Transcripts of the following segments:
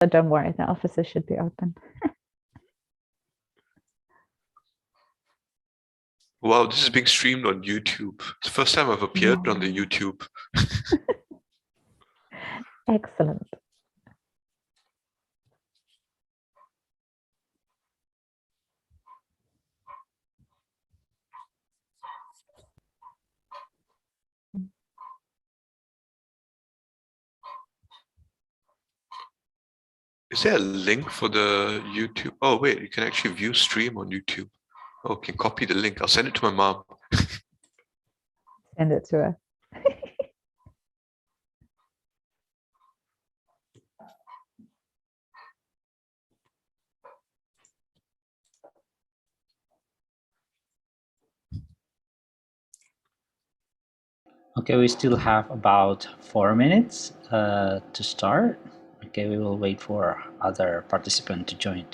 So don't worry, the offices should be open. Wow, this is being streamed on YouTube. It's the first time I've appeared on the Yeah. YouTube. Excellent. Is there a link for the YouTube? Oh, wait, you can actually view stream on YouTube. Okay, copy the link. I'll send it to my mom. Send it to her. Okay, we still have about 4 minutes to start. Okay, we will wait for other participants to join.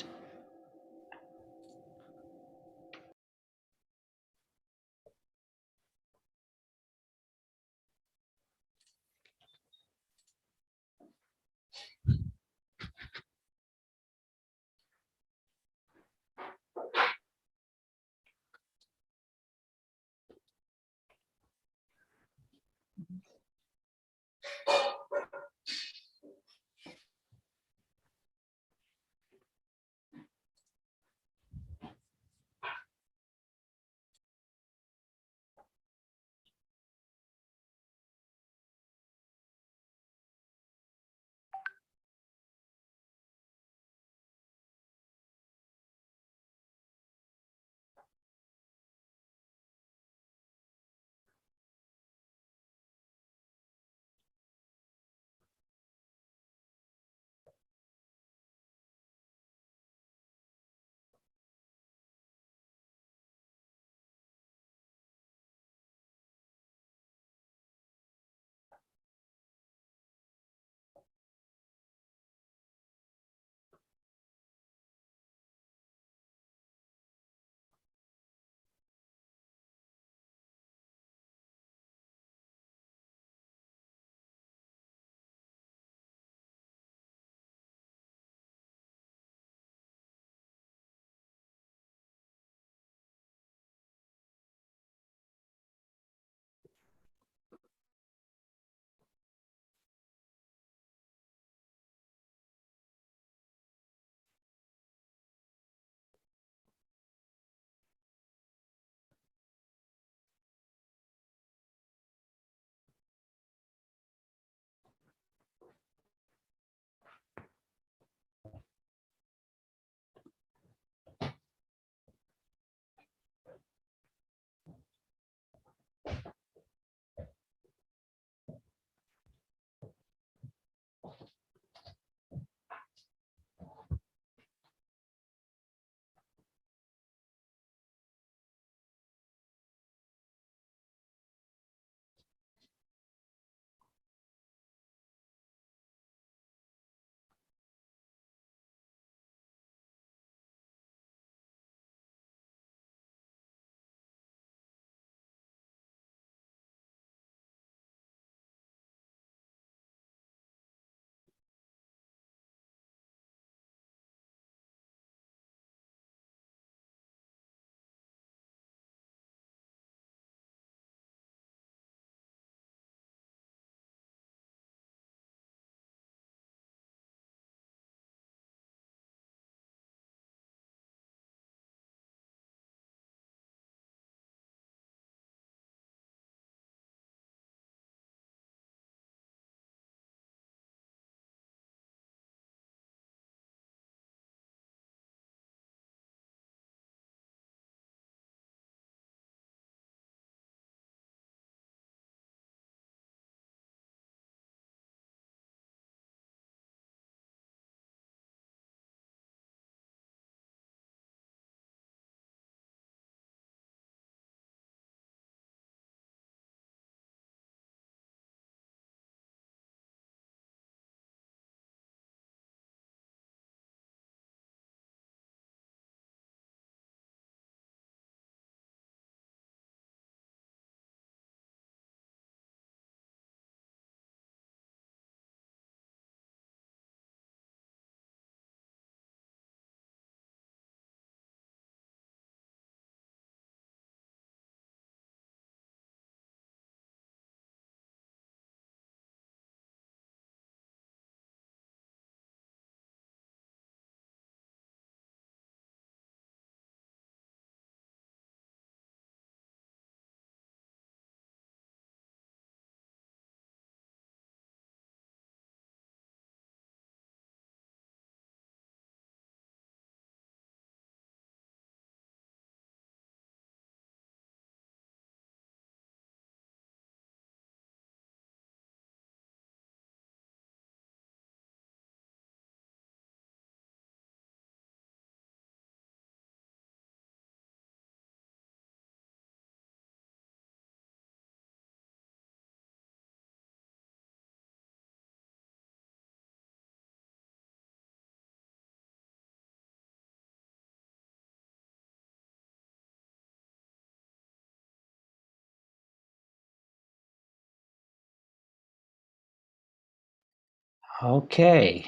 Okay,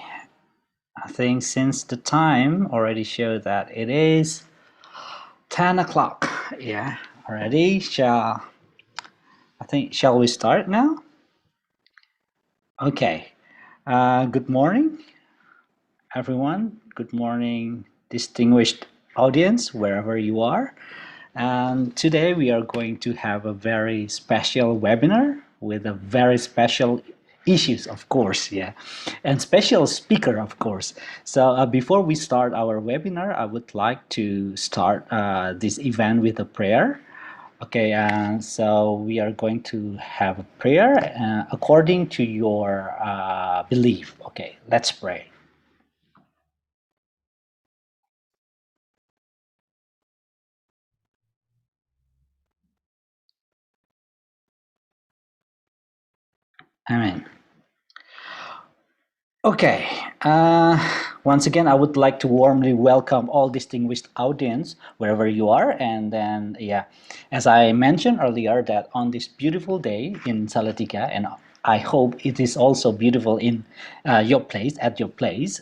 I think since the time already showed that it is 10 o'clock. Yeah, already. Shall we start now? Okay. Good morning, everyone. Good morning, distinguished audience, wherever you are. And today we are going to have a very special webinar with a very special issues, of course, yeah, and special speaker, of course. So before we start our webinar, I would like to start this event with a prayer. Okay, so we are going to have a prayer according to your belief. Okay, let's pray. Amen. Okay. Once again, I would like to warmly welcome all distinguished audience wherever you are. And then, yeah, as I mentioned earlier, that on this beautiful day in Salatiga, and I hope it is also beautiful in your place, at your place,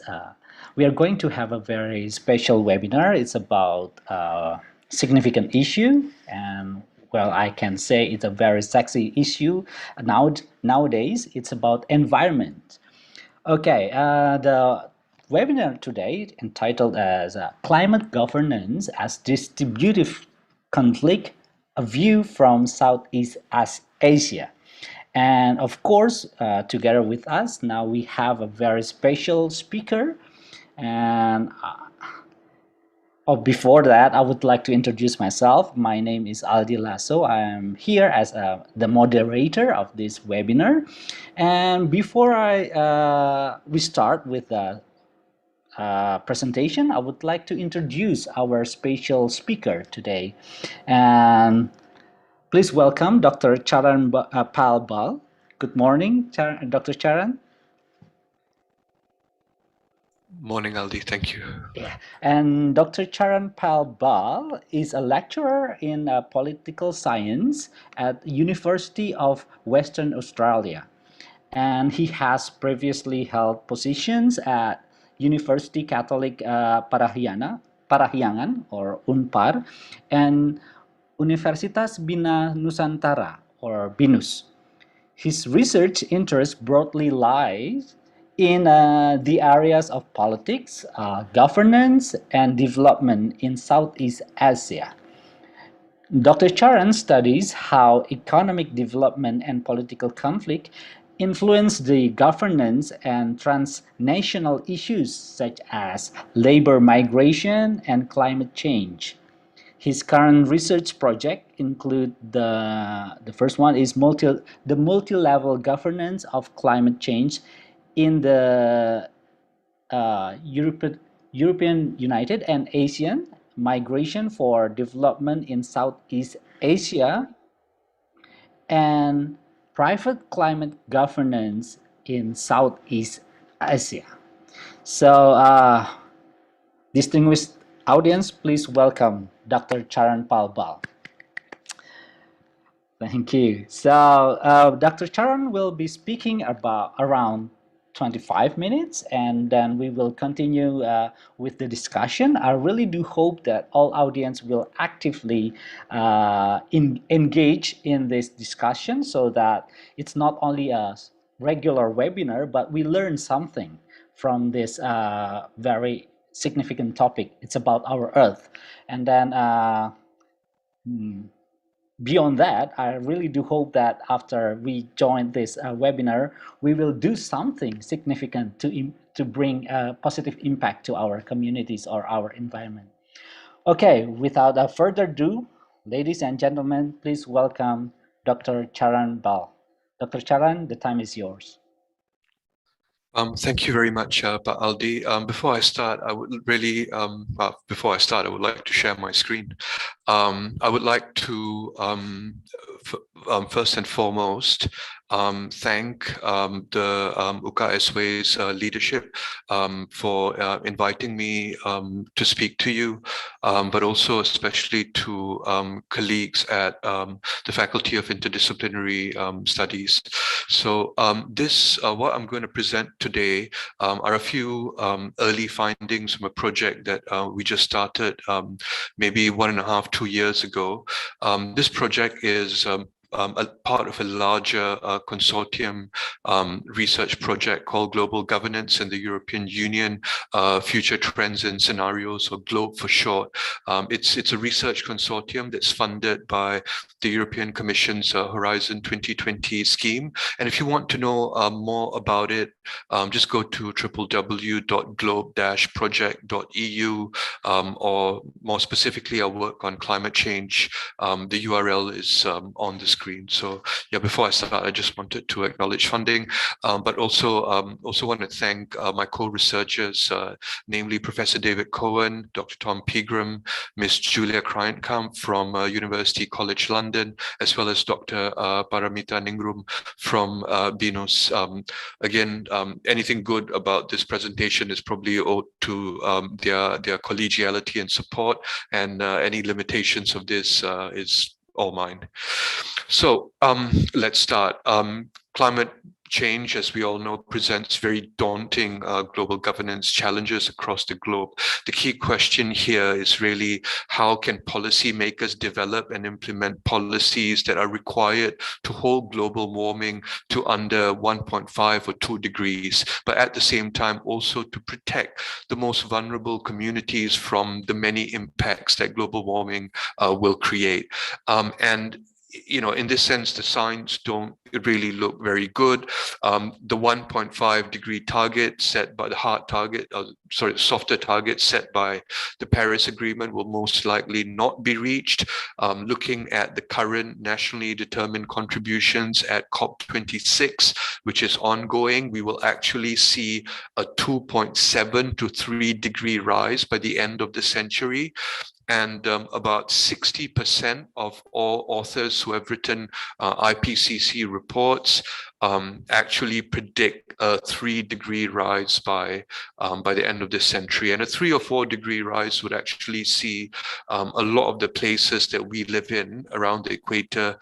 we are going to have a very special webinar. It's about significant issue, and well, I can say it's a very sexy issue. Nowadays, it's about environment. Okay, the webinar today entitled as Climate Governance as Distributive Conflict, a View from Southeast Asia. And of course, together with us, now we have a very special speaker. And before that, I would like to introduce myself. My name is Aldi Lasso. I am here as the moderator of this webinar. And before we start with the presentation, I would like to introduce our special speaker today. And please welcome Dr. Charan Pal Bal. Good morning, Dr. Charan. Morning, Aldi. Thank you. Yeah. And Dr. Charan Pal Bal is a lecturer in political science at University of Western Australia. And he has previously held positions at University Catholic Parahyangan or UNPAR and Universitas Bina Nusantara or BINUS. His research interest broadly lies in the areas of politics, governance, and development in Southeast Asia. Dr. Charan studies how economic development and political conflict influence the governance and transnational issues such as labor migration and climate change. His current research project include the first one is the multi-level governance of climate change in the European United and Asian migration for development in Southeast Asia and private climate governance in Southeast Asia. So, distinguished audience, please welcome Dr. Charan Palbal. Thank you. So, Dr. Charan will be speaking about around 25 minutes, and then we will continue with the discussion. I really do hope that all audience will actively engage in this discussion so that it's not only a regular webinar, but we learn something from this very significant topic. It's about our Earth. And then beyond that, I really do hope that after we join this webinar, we will do something significant to bring a positive impact to our communities or our environment. Okay, without further ado, ladies and gentlemen, please welcome Dr. Charan Bal. Dr. Charan, the time is yours. Thank you very much, Aldi. Before I start, I would like to share my screen. I would like to, first and foremost, thank the UKSW's leadership for inviting me to speak to you, but also especially to colleagues at the Faculty of Interdisciplinary Studies. So what I'm going to present today are a few early findings from a project that we just started maybe 1.5, 2 years ago. This project is a part of a larger consortium research project called Global Governance in the European Union, Future Trends and Scenarios, or GLOBE for short. It's a research consortium that's funded by the European Commission's Horizon 2020 scheme. And if you want to know more about it, just go to www.globe-project.eu, or more specifically, our work on climate change. The URL is on the screen. So yeah, before I start, I just wanted to acknowledge funding, but also want to thank my co-researchers, namely Professor David Cohen, Dr. Tom Pegram, Ms. Julia Krijnkamp from University College London, as well as Dr. Paramita Ningrum from BINUS. Again, anything good about this presentation is probably owed to their collegiality and support, and any limitations of this is all mine. So let's start. Climate change, as we all know, presents very daunting global governance challenges across the globe. The key question here is really, how can policymakers develop and implement policies that are required to hold global warming to under 1.5 or 2 degrees, but at the same time also to protect the most vulnerable communities from the many impacts that global warming will create. And in this sense, the signs don't really look very good. The 1.5 degree target set by the softer target set by the Paris Agreement will most likely not be reached. Looking at the current nationally determined contributions at COP26, which is ongoing, we will actually see a 2.7 to 3 degree rise by the end of the century. And about 60% of all authors who have written IPCC reports actually predict a 3 degree rise by the end of this century. And a 3 or 4 degree rise would actually see a lot of the places that we live in around the equator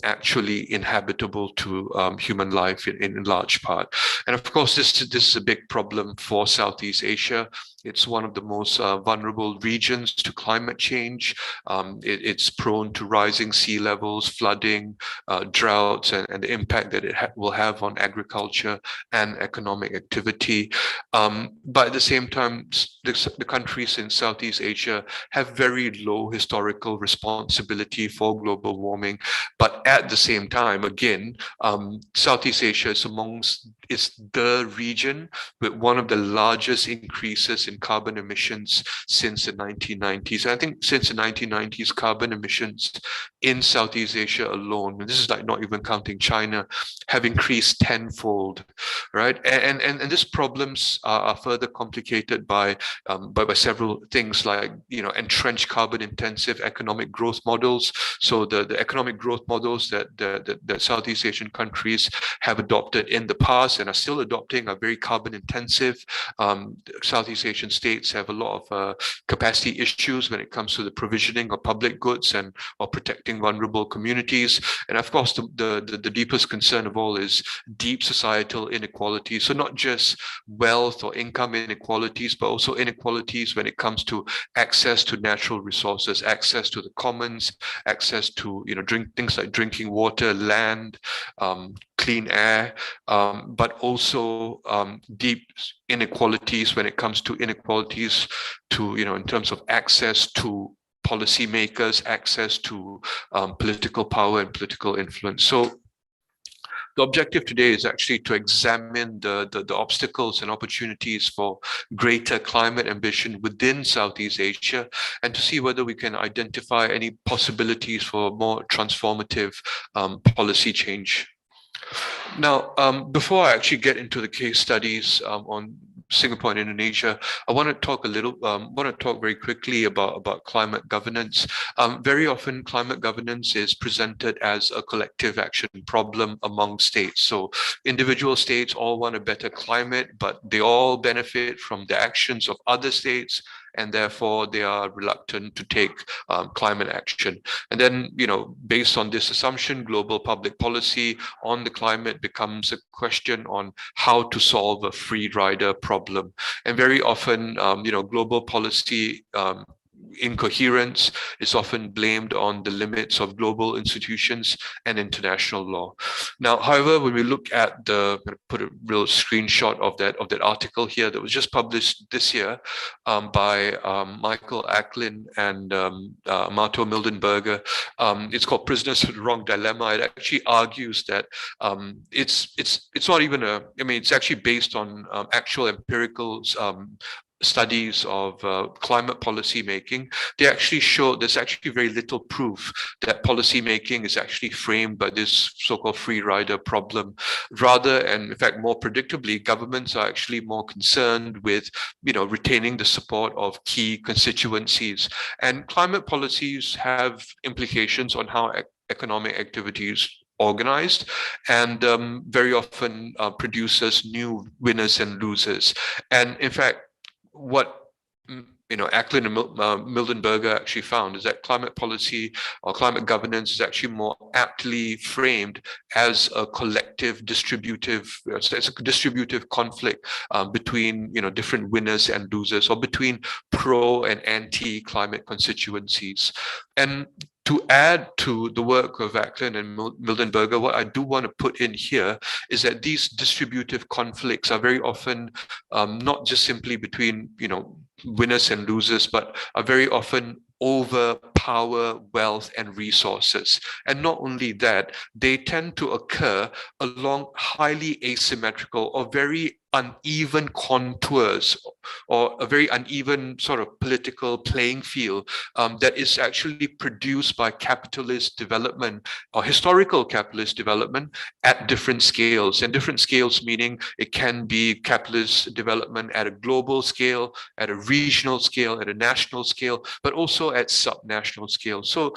actually inhabitable to human life in large part. And of course, this is a big problem for Southeast Asia. It's one of the most vulnerable regions to climate change. It's prone to rising sea levels, flooding, droughts, and the impact that it will have on agriculture and economic activity. But at the same time, the countries in Southeast Asia have very low historical responsibility for global warming. But at the same time, again, Southeast Asia is the region with one of the largest increases in carbon emissions since the 1990s. I think since the 1990s, carbon emissions in Southeast Asia alone, and this is like not even counting China, have increased tenfold, right? And these problems are further complicated by several things like entrenched carbon intensive economic growth models. So the economic growth models that Southeast Asian countries have adopted in the past and are still adopting are very carbon intensive. Southeast Asian states have a lot of capacity issues when it comes to the provisioning of public goods or protecting vulnerable communities. And of course, the deepest concern of all is deep societal inequality. So not just wealth or income inequalities, but also inequalities when it comes to access to natural resources, access to the commons, access to things like drinking water, land, clean air, but also deep inequalities when it comes to inequalities to in terms of access to policymakers, access to political power and political influence. So the objective today is actually to examine the obstacles and opportunities for greater climate ambition within Southeast Asia, and to see whether we can identify any possibilities for more transformative policy change. Now, before I actually get into the case studies on Singapore and Indonesia, I want to talk very quickly about climate governance. Very often, climate governance is presented as a collective action problem among states. So individual states all want a better climate, but they all benefit from the actions of other states, and therefore they are reluctant to take climate action. And then, based on this assumption, global public policy on the climate becomes a question on how to solve a free rider problem. And very often, global policy incoherence is often blamed on the limits of global institutions and international law. Now, however, when we look at I'm going to put a real screenshot of that article here that was just published this year by Michael Acklin and Marto Mildenberger. It's called "Prisoners with the Wrong Dilemma." It actually argues that it's not even it's actually based on actual empirical studies of climate policy making. They actually show there's actually very little proof that policy making is actually framed by this so-called free rider problem. Rather, and in fact more predictably, governments are actually more concerned with retaining the support of key constituencies. And climate policies have implications on how economic activities organized, and very often produces new winners and losers. And in fact, what Acklin and Mildenberger actually found is that climate policy or climate governance is actually more aptly framed as a collective distributive, it's a distributive conflict between different winners and losers, or between pro and anti-climate constituencies. And to add to the work of Acklin and Mildenberger, what I do want to put in here is that these distributive conflicts are very often not just simply between winners and losers, but are very often over power, wealth, and resources. And not only that, they tend to occur along highly asymmetrical or very uneven contours, or a very uneven sort of political playing field that is actually produced by capitalist development or historical capitalist development at different scales. And different scales meaning it can be capitalist development at a global scale, at a regional scale, at a national scale, but also at subnational scale. So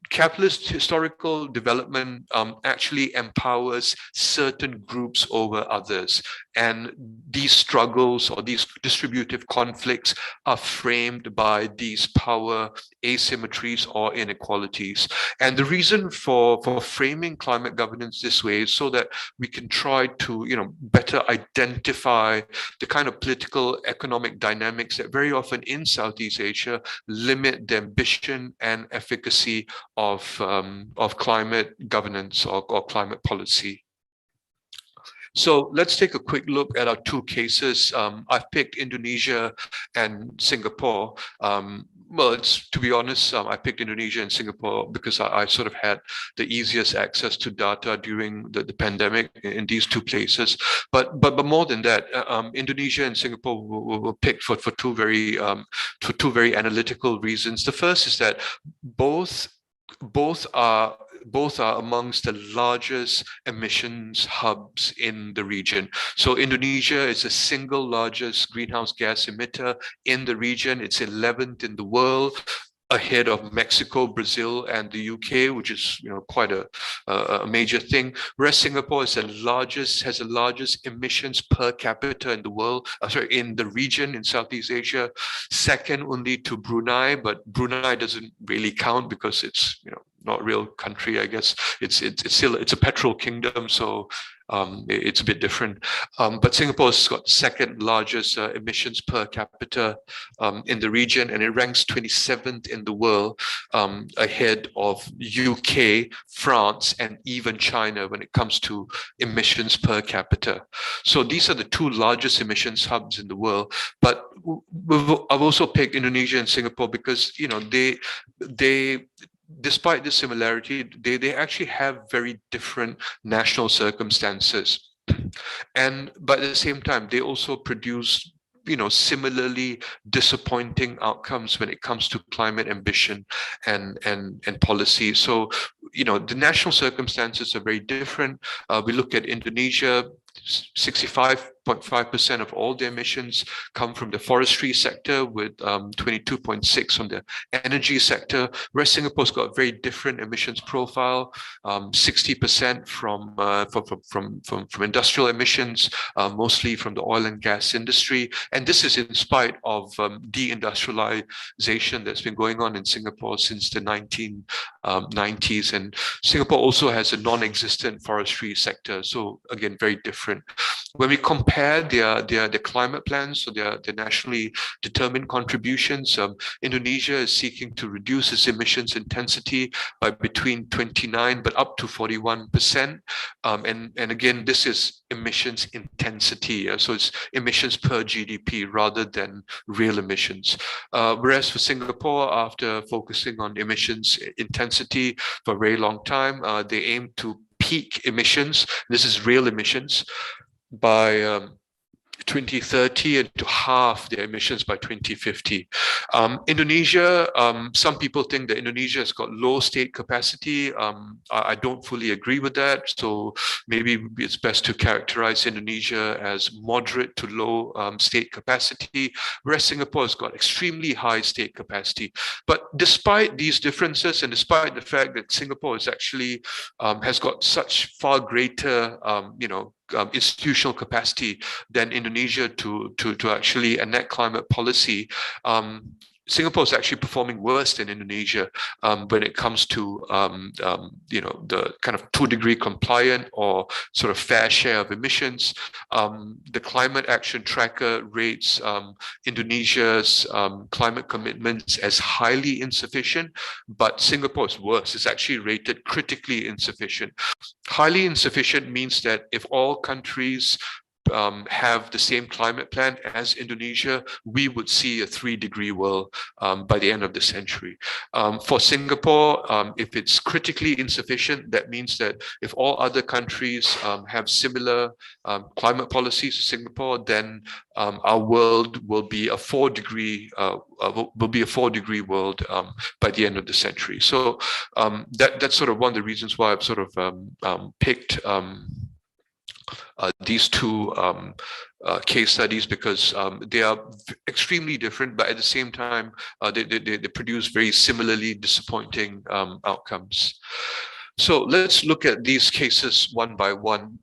capitalist historical development actually empowers certain groups over others. And these struggles or these distributive conflicts are framed by these power asymmetries or inequalities. And the reason for framing climate governance this way is so that we can try to better identify the kind of political economic dynamics that very often in Southeast Asia limit the ambition and efficacy of climate governance or climate policy. So let's take a quick look at our two cases. I've picked Indonesia and Singapore. Well, to be honest, I picked Indonesia and Singapore because I sort of had the easiest access to data during the pandemic in these two places. But more than that, Indonesia and Singapore were picked for two very analytical reasons. The first is that both are amongst the largest emissions hubs in the region. So Indonesia is the single largest greenhouse gas emitter in the region. It's 11th in the world, ahead of Mexico, Brazil, and the UK, which is quite a major thing. Whereas Singapore is has the largest emissions per capita in the world, in the region in Southeast Asia, second only to Brunei, but Brunei doesn't really count because it's not a real country, I guess. It's a petrol kingdom, so it's a bit different. But Singapore's got second largest emissions per capita in the region, and it ranks 27th in the world, ahead of UK, France, and even China when it comes to emissions per capita. So these are the two largest emissions hubs in the world. But I've also picked Indonesia and Singapore because they despite the similarity, they actually have very different national circumstances. But at the same time, they also produce similarly disappointing outcomes when it comes to climate ambition and policy. So the national circumstances are very different. We look at Indonesia, 65 25.5% of all the emissions come from the forestry sector, with 22.6 from the energy sector, whereas Singapore's got a very different emissions profile, 60% from industrial emissions, mostly from the oil and gas industry. And this is in spite of deindustrialization that's been going on in Singapore since the 1990s. And Singapore also has a non-existent forestry sector. So again, very different. When we compare their climate plans, so their nationally determined contributions, Indonesia is seeking to reduce its emissions intensity by between 29 but up to 41%. And again, this is emissions intensity, so it's emissions per GDP rather than real emissions. Whereas for Singapore, after focusing on emissions intensity for a very long time, they aim to peak emissions, this is real emissions, by 2030 and to halve their emissions by 2050. Indonesia, some people think that Indonesia has got low state capacity. I don't fully agree with that. So maybe it's best to characterize Indonesia as moderate to low state capacity, whereas Singapore has got extremely high state capacity. But despite these differences, and despite the fact that Singapore is actually has got such far greater, institutional capacity than Indonesia to actually enact climate policy, Singapore is actually performing worse than Indonesia when it comes to the kind of 2-degree compliant or sort of fair share of emissions. The Climate Action Tracker rates Indonesia's climate commitments as highly insufficient, but Singapore is worse. It's actually rated critically insufficient. Highly insufficient means that if all countries have the same climate plan as Indonesia, we would see a 3-degree world by the end of the century. For Singapore, if it's critically insufficient, that means that if all other countries have similar climate policies to Singapore, then our world will be a 4-degree world by the end of the century. So that's sort of one of the reasons why I've sort of picked these two case studies, because they are extremely different, but at the same time, they produce very similarly disappointing outcomes. So let's look at these cases one by one.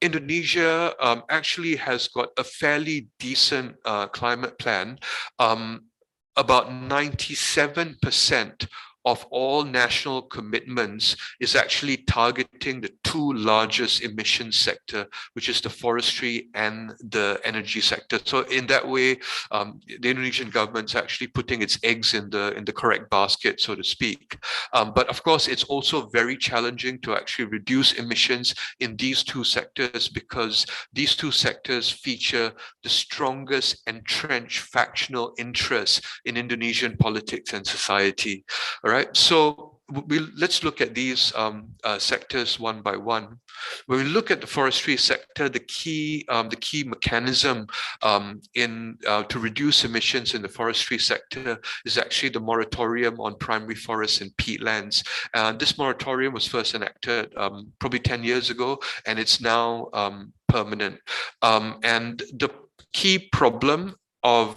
Indonesia actually has got a fairly decent climate plan. About 97% of all national commitments is actually targeting the 2 largest emission sector, which is the forestry and the energy sector. So in that way, the Indonesian government's actually putting its eggs in the correct basket, so to speak. But of course, it's also very challenging to actually reduce emissions in these 2 sectors, because these 2 sectors feature the strongest entrenched factional interests in Indonesian politics and society. All right, so let's look at these sectors one by one. When we look at the forestry sector, the key mechanism to reduce emissions in the forestry sector is actually the moratorium on primary forests and peatlands. This moratorium was first enacted probably 10 years ago, and it's now permanent. And the key problem of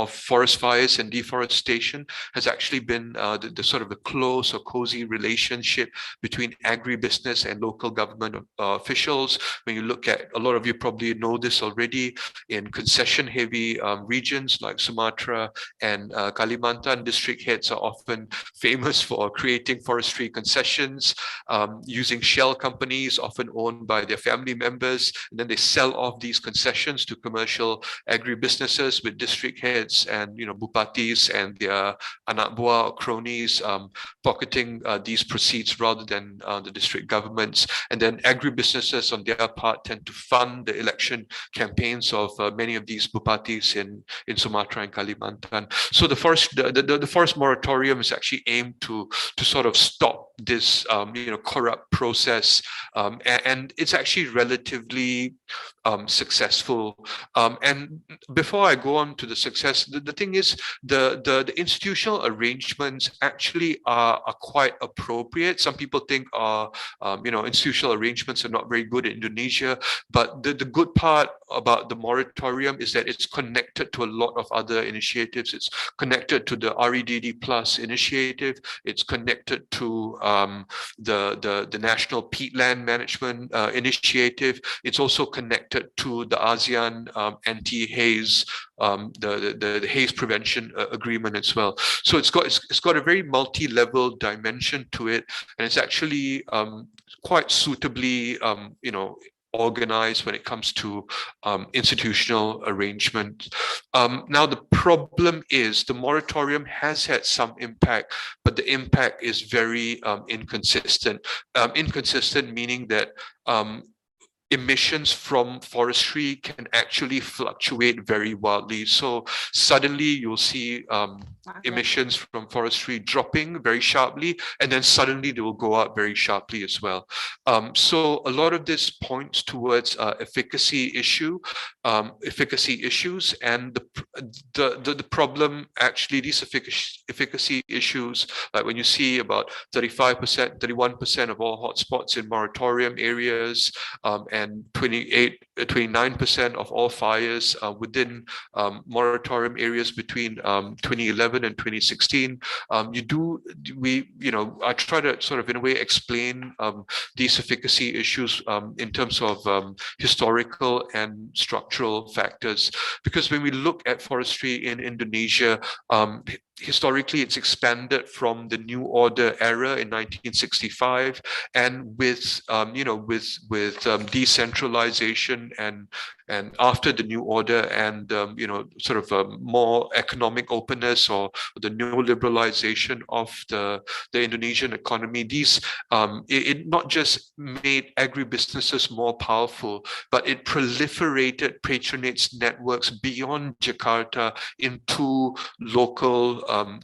forest fires and deforestation has actually been the sort of the close or cozy relationship between agribusiness and local government officials. When you look at, a lot of you probably know this already, in concession-heavy regions like Sumatra and Kalimantan, district heads are often famous for creating forestry concessions, using shell companies often owned by their family members, and then they sell off these concessions to commercial agribusinesses with district heads and bupatis and their anak buah or cronies pocketing these proceeds rather than the district governments. And then agribusinesses on their part tend to fund the election campaigns of many of these bupatis in Sumatra and Kalimantan. So the forest moratorium is actually aimed to sort of stop this corrupt process, and it's actually relatively successful. And before I go on to the success, the thing is, the institutional arrangements actually are quite appropriate. Some people think institutional arrangements are not very good in Indonesia, but the good part about the moratorium is that it's connected to a lot of other initiatives. It's connected to the REDD Plus initiative. It's connected to the National Peatland Management Initiative. It's also connected to the ASEAN anti-haze, the haze prevention agreement as well. So it's got a very multi-level dimension to it, and it's actually quite suitably organized when it comes to institutional arrangement. Now, the problem is the moratorium has had some impact, but the impact is very inconsistent. Inconsistent meaning that emissions from forestry can actually fluctuate very wildly. So suddenly you'll see emissions from forestry dropping very sharply, and then suddenly they will go up very sharply as well. So a lot of this points towards efficacy issues, and the problem actually, these efficacy issues, like when you see about 35%, 31% of all hotspots in moratorium areas, and 29% of all fires within moratorium areas between 2011 and 2016. I try to sort of in a way explain these efficacy issues in terms of historical and structural factors, because when we look at forestry in Indonesia, historically, it's expanded from the New Order era in 1965, and with decentralization and after the New Order and sort of more economic openness or the neoliberalization of the Indonesian economy, it not just made agribusinesses more powerful, but it proliferated patronage networks beyond Jakarta into local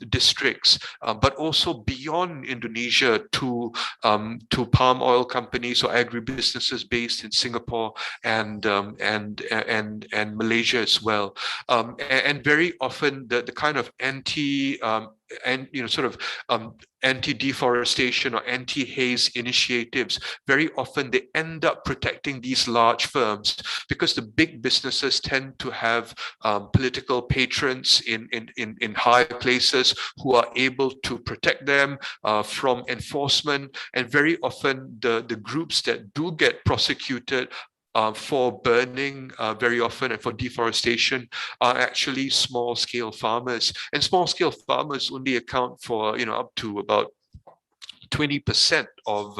districts, but also beyond Indonesia to palm oil companies or agribusinesses based in Singapore and Malaysia as well. And very often the kind of anti-deforestation or anti-haze initiatives, very often they end up protecting these large firms, because the big businesses tend to have political patrons in high places who are able to protect them from enforcement. And very often the groups that do get prosecuted for burning very often and for deforestation are actually small-scale farmers, and small-scale farmers only account for up to about 20% of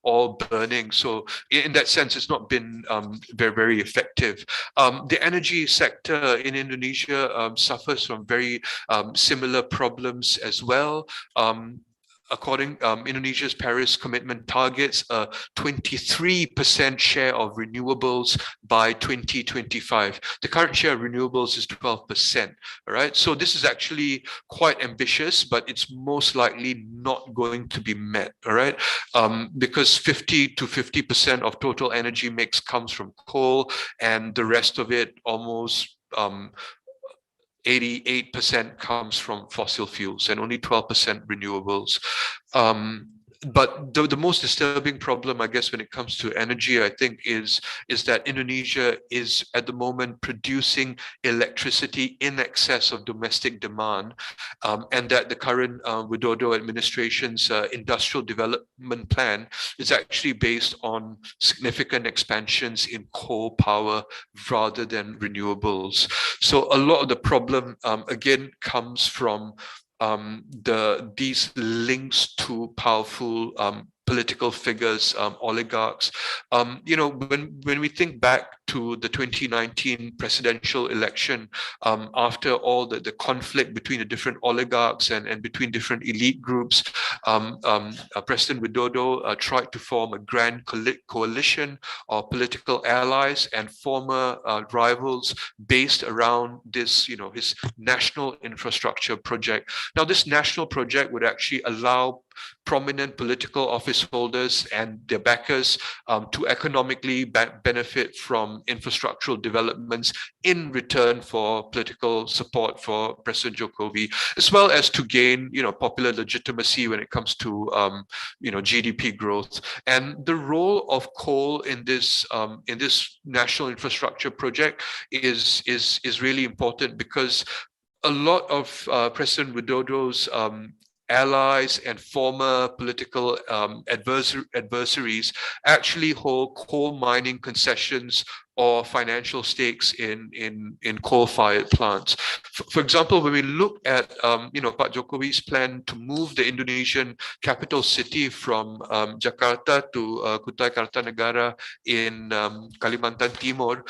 all burning. So in that sense, it's not been very, very effective. The energy sector in Indonesia suffers from very similar problems as well. According Indonesia's Paris commitment targets a 23% share of renewables by 2025. The current share of renewables is 12%. All right, so this is actually quite ambitious, but it's most likely not going to be met. All right, because 50 to 50% of total energy mix comes from coal, and the rest of it, almost 88% comes from fossil fuels and only 12% renewables. But the most disturbing problem, I guess, when it comes to energy, I think, is that Indonesia is at the moment producing electricity in excess of domestic demand, and that the current Widodo administration's industrial development plan is actually based on significant expansions in coal power rather than renewables. So a lot of the problem, again, comes from these links to powerful political figures, oligarchs. When we think back to the 2019 presidential election, after all the conflict between the different oligarchs and between different elite groups, President Widodo tried to form a grand coalition of political allies and former rivals based around this, his national infrastructure project. Now, this national project would actually allow prominent political office holders and their backers to economically benefit from infrastructural developments in return for political support for President Jokowi, as well as to gain, popular legitimacy when it comes to, GDP growth. And the role of coal in this national infrastructure project is really important, because a lot of President Widodo's allies and former political adversaries actually hold coal mining concessions or financial stakes in coal-fired plants. For example, when we look at Pak Jokowi's plan to move the Indonesian capital city from Jakarta to Kutai Kartanegara in Kalimantan Timur,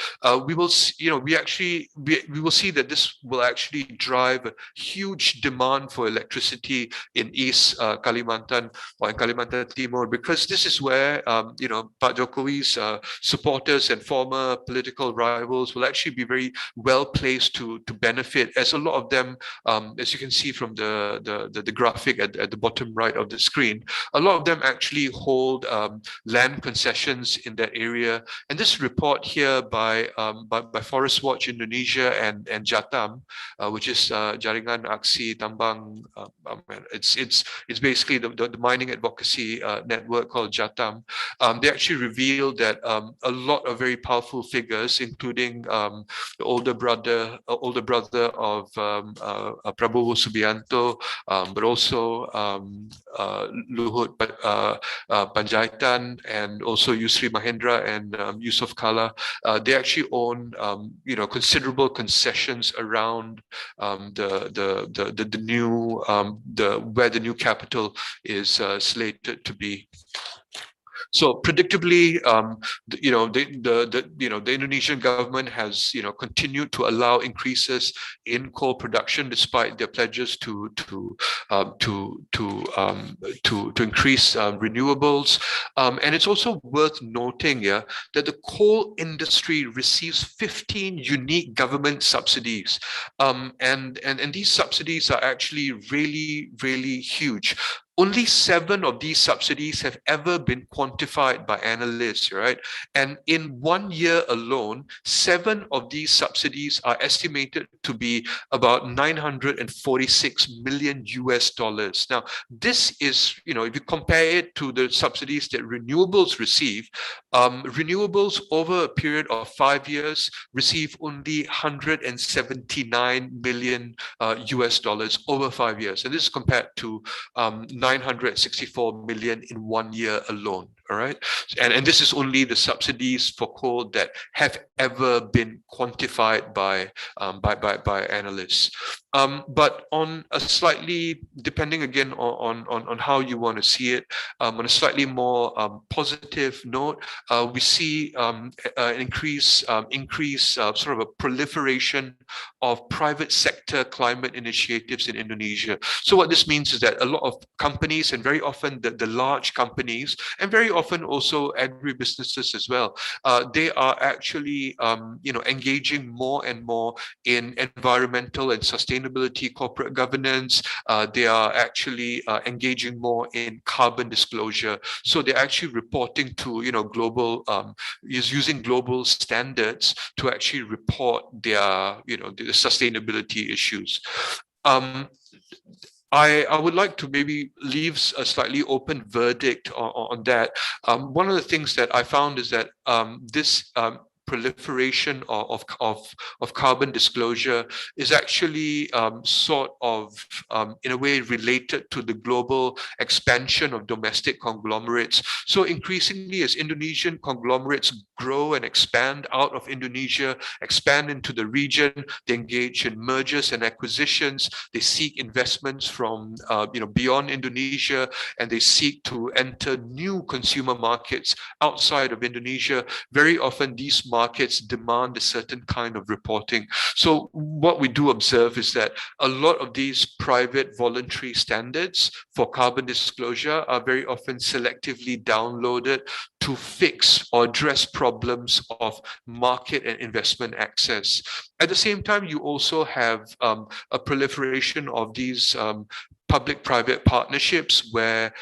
we will we will see that this will actually drive a huge demand for electricity in East Kalimantan or in Kalimantan Timur, because this is where Pak Jokowi's supporters and former political rivals will actually be very well placed to benefit, as a lot of them, as you can see from the graphic at the bottom right of the screen, a lot of them actually hold land concessions in that area. And this report here by Forest Watch Indonesia and Jatam, which is Jaringan Aksi Tambang, it's basically the mining advocacy network called Jatam. They actually revealed that a lot of very powerful figures, including the older brother of Prabowo Subianto, but also Luhut Panjaitan, and also Yusri Mahendra and Yusuf Kala. They actually own considerable concessions around the new where the new capital is slated to be. So predictably, the Indonesian government has continued to allow increases in coal production despite their pledges to increase renewables. And it's also worth noting here that the coal industry receives 15 unique government subsidies, and these subsidies are actually really, really huge. Only 7 of these subsidies have ever been quantified by analysts, right? And in 1 year alone, 7 of these subsidies are estimated to be about 946 million US dollars. Now, this is, if you compare it to the subsidies that renewables receive, renewables over a period of 5 years receive only 179 million US dollars over 5 years. And this is compared to 964 million in 1 year alone. All right, and this is only the subsidies for coal that have ever been quantified by analysts. But on a slightly, depending again on how you want to see it, on a slightly more positive note, we see an increase, sort of a proliferation of private sector climate initiatives in Indonesia. So what this means is that a lot of companies, and very often the large companies, and very often also agribusinesses as well, they are actually engaging more and more in environmental and sustainability corporate governance. They are actually engaging more in carbon disclosure. So they're actually reporting to global using global standards to actually report their the sustainability issues. I would like to maybe leave a slightly open verdict on that. One of the things that I found is that this proliferation of carbon disclosure is actually sort of in a way related to the global expansion of domestic conglomerates. So increasingly, as Indonesian conglomerates grow and expand out of Indonesia, expand into the region, they engage in mergers and acquisitions, they seek investments from beyond Indonesia, and they seek to enter new consumer markets outside of Indonesia. Very often these markets demand a certain kind of reporting. So what we do observe is that a lot of these private voluntary standards for carbon disclosure are very often selectively downloaded to fix or address problems of market and investment access. At the same time, you also have a proliferation of these public-private partnerships where,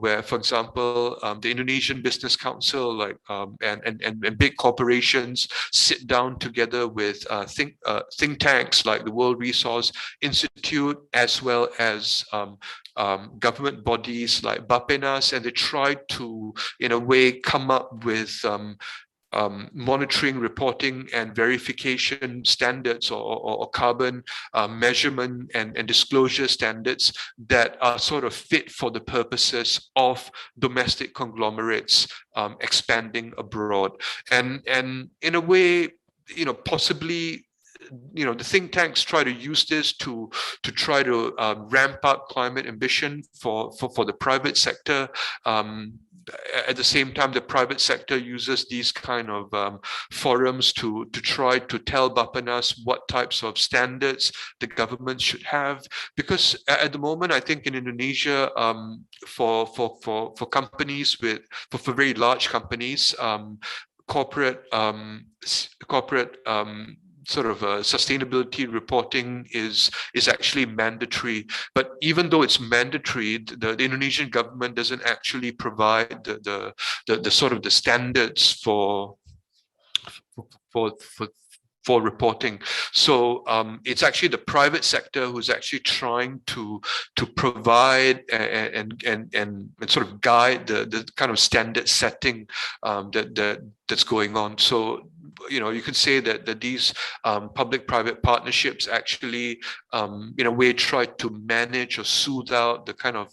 where, for example, the Indonesian Business Council, like and big corporations sit down together with think tanks like the World Resource Institute, as well as government bodies like Bapenas, and they try to, in a way, come up with monitoring, reporting, and verification standards, or carbon measurement and disclosure standards that are sort of fit for the purposes of domestic conglomerates expanding abroad. And in a way, possibly, the think tanks try to use this to try to ramp up climate ambition for the private sector. At the same time, the private sector uses these kind of forums to try to tell Bapenas what types of standards the government should have. Because at the moment, I think in Indonesia, for companies for very large companies, corporate sort of sustainability reporting is actually mandatory. But even though it's mandatory, the Indonesian government doesn't actually provide the sort of the standards for reporting. So it's actually the private sector who's actually trying to provide and sort of guide the kind of standard setting that's going on. So you could say that these public-private partnerships actually, in a way, try to manage or soothe out the kind of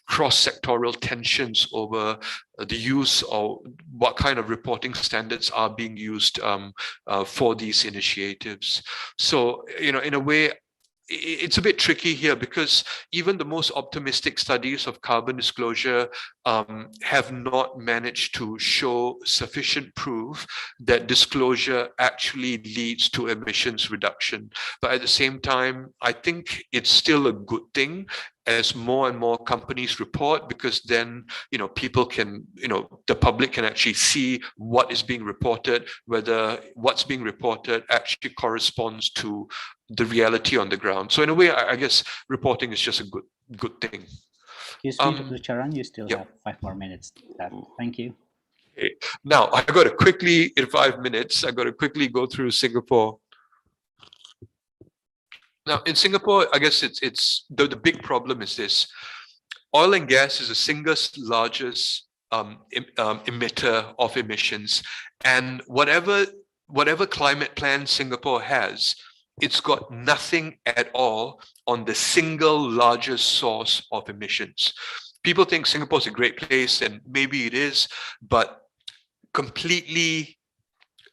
cross-sectoral tensions over the use or what kind of reporting standards are being used for these initiatives. So, in a way, it's a bit tricky here, because even the most optimistic studies of carbon disclosure have not managed to show sufficient proof that disclosure actually leads to emissions reduction. But at the same time, I think it's still a good thing as more and more companies report, because then people can, the public can actually see what is being reported, whether what's being reported actually corresponds to the reality on the ground. So in a way, I guess reporting is just a good thing. Excuse me, Dr. Charan, you still have 5 more minutes left. Thank you. Okay. Now, I got to quickly, in 5 minutes, I got to quickly go through Singapore. Now, in Singapore, I guess it's the big problem is this: oil and gas is the single largest emitter of emissions, and whatever climate plan Singapore has, it's got nothing at all on the single largest source of emissions. People think Singapore is a great place, and maybe it is, but completely,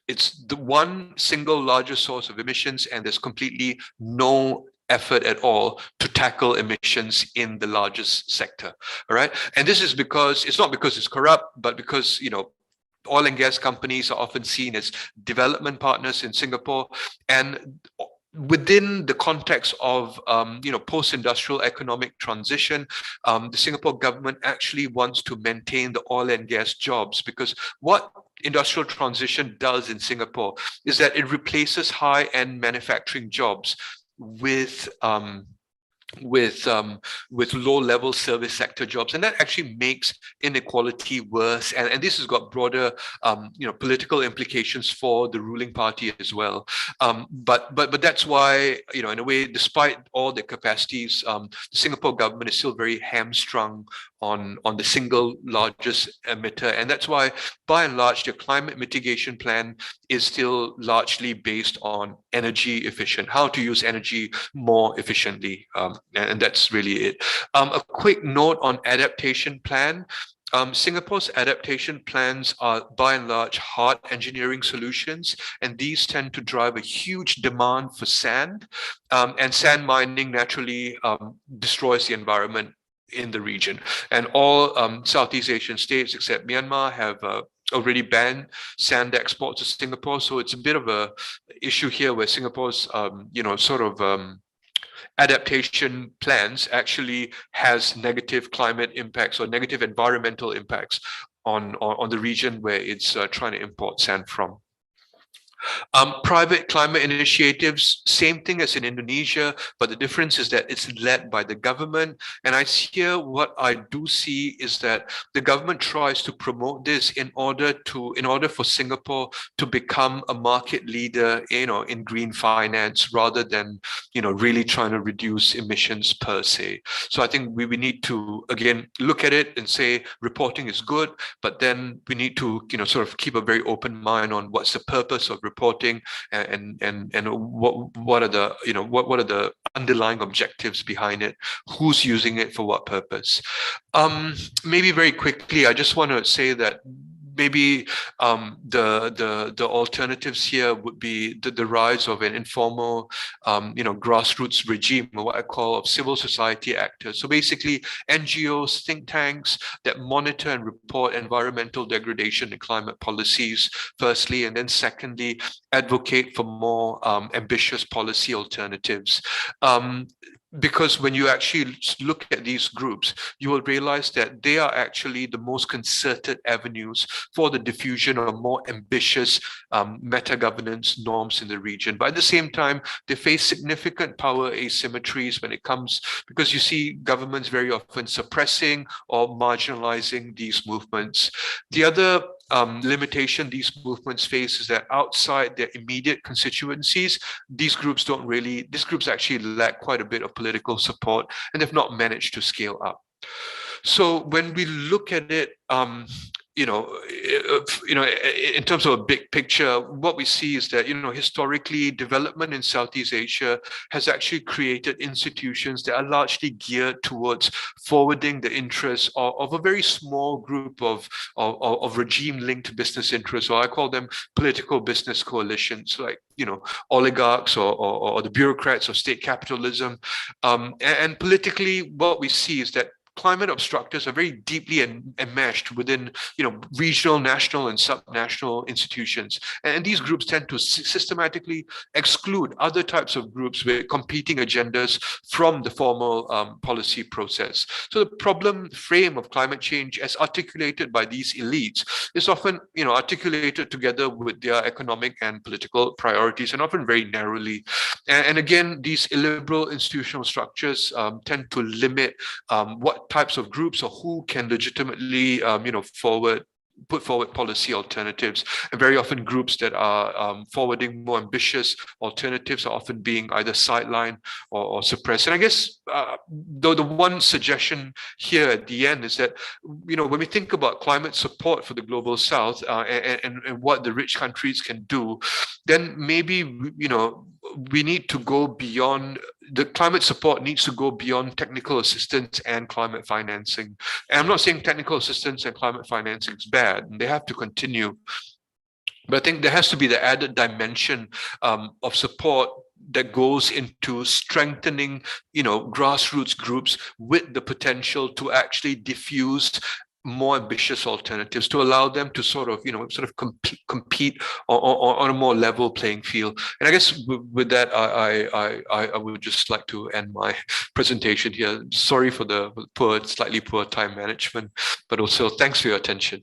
it's the one single largest source of emissions, and there's completely no effort at all to tackle emissions in the largest sector. All right. And this is because it's not because it's corrupt, but because, oil and gas companies are often seen as development partners in Singapore. And within the context of post-industrial economic transition, the Singapore government actually wants to maintain the oil and gas jobs, because what industrial transition does in Singapore is that it replaces high-end manufacturing jobs with low-level service sector jobs, and that actually makes inequality worse. And this has got broader, political implications for the ruling party as well. But that's why, in a way, despite all the capacities, the Singapore government is still very hamstrung on the single largest emitter, and that's why, by and large, the climate mitigation plan is still largely based on energy efficient, how to use energy more efficiently. And that's really it. A quick note on adaptation plan. Singapore's adaptation plans are by and large hard engineering solutions, and these tend to drive a huge demand for sand. And sand mining naturally destroys the environment in the region. And all Southeast Asian states except Myanmar have already banned sand exports to Singapore. So it's a bit of a issue here where Singapore's, adaptation plans actually has negative climate impacts or negative environmental impacts on the region where it's trying to import sand from. Private climate initiatives, same thing as in Indonesia, but the difference is that it's led by the government. And here what I do see is that the government tries to promote this in order for Singapore to become a market leader, in green finance rather than, really trying to reduce emissions per se. So I think we need to, again, look at it and say reporting is good, but then we need to, sort of keep a very open mind on what's the purpose of reporting and what are the, what are the underlying objectives behind it, who's using it for what purpose. Maybe very quickly, I just want to say that maybe the alternatives here would be the rise of an informal, grassroots regime, or what I call of civil society actors. So basically, NGOs, think tanks that monitor and report environmental degradation and climate policies, firstly, and then secondly, advocate for more ambitious policy alternatives. Because when you actually look at these groups, you will realize that they are actually the most concerted avenues for the diffusion of more ambitious meta-governance norms in the region. But at the same time, they face significant power asymmetries when it comes, because you see governments very often suppressing or marginalizing these movements. The other limitation these movements face is that outside their immediate constituencies, these groups actually lack quite a bit of political support, and they've not managed to scale up. So when we look at it, in terms of a big picture, what we see is that, historically, development in Southeast Asia has actually created institutions that are largely geared towards forwarding the interests of a very small group of regime-linked business interests, or I call them political business coalitions, like, oligarchs or the bureaucrats of state capitalism. And politically, what we see is that climate obstructors are very deeply enmeshed within, regional, national, and subnational institutions. And these groups tend to systematically exclude other types of groups with competing agendas from the formal policy process. So the problem frame of climate change, as articulated by these elites, is often, articulated together with their economic and political priorities, and often very narrowly. And again, these illiberal institutional structures tend to limit what types of groups or who can legitimately, put forward policy alternatives. And very often groups that are forwarding more ambitious alternatives are often being either sidelined or suppressed. And I guess the one suggestion here at the end is that, when we think about climate support for the global South and what the rich countries can do, then maybe, we need to go beyond, the climate support needs to go beyond technical assistance and climate financing. And I'm not saying technical assistance and climate financing is bad, and they have to continue. But I think there has to be the added dimension of support that goes into strengthening, grassroots groups with the potential to actually diffuse more ambitious alternatives, to allow them to sort of compete on a more level playing field. And I guess with that, I would just like to end my presentation here. Sorry for the slightly poor time management, but also thanks for your attention.